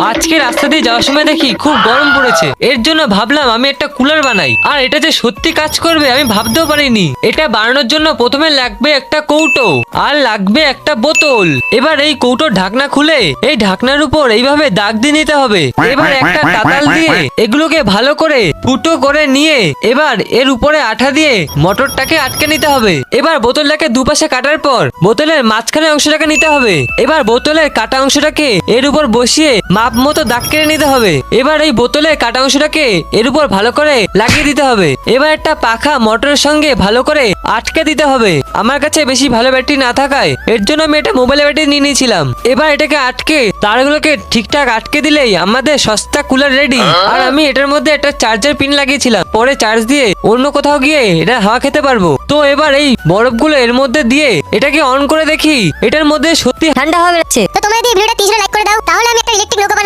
আজকে রাস্তা দিয়ে যাওয়ার সময় দেখি খুব গরম পড়েছে, এর জন্য ভাবলাম আমি একটা কুলার বানাই। আর এটা যে সত্যি কাজ করবে আমি ভাবতেও পারিনি। এটা বানানোর জন্য প্রথমে লাগবে একটা কৌটো আর লাগবে একটা বোতল। এবার এই কৌটোর ঢাকনা খুলে এই ঢাকনার উপর এইভাবে দাগ দিয়ে নিতে হবে। এবার একটা তাতাল দিয়ে এগুলোকে ভালো করে ফুটো করে নিয়ে এবার এর উপরে আঠা দিয়ে মোটরটাকে আটকে নিতে হবে। এবার বোতলটাকে দুপাশে কাটার পর বোতলের মাঝখানে অংশটাকে নিতে হবে। এবার বোতলের কাটা অংশটাকে এর উপর বসিয়ে মাপ মতো দাগ কেটে নিতে হবে। এবার এই বোতলের কাটা অংশটাকে এর উপর ভালো করে লাগিয়ে দিতে হবে। এবার একটা পাখা মোটরের সঙ্গে ভালো করে আটকে দিতে হবে। আমার কাছে বেশি ভালো ব্যাটারি না থাকায় এর জন্য আমি এটা মোবাইলের ব্যাটারি নিয়ে নিয়েছিলাম। এবার এটাকে আটকে তারগুলোকে ঠিকঠাক আটকে দিলেই আমাদের সস্তা কুলার রেডি। আর আমি এটার মধ্যে একটা চার্জার পিন লাগিয়েছিলাম, পরে চার্জ দিয়ে অন্য কোথাও গিয়ে এটা হাওয়া খেতে পারবো। তো এবার এই বরফগুলো এর মধ্যে দিয়ে এটাকে অন করে দেখি এটার মধ্যে সত্যি ঠান্ডা হয়ে যাচ্ছে। তো তোমরা যদি ভিডিওটা 300 লাইক করে দাও তাহলে আমি একটা ইলেকট্রিক নৌকা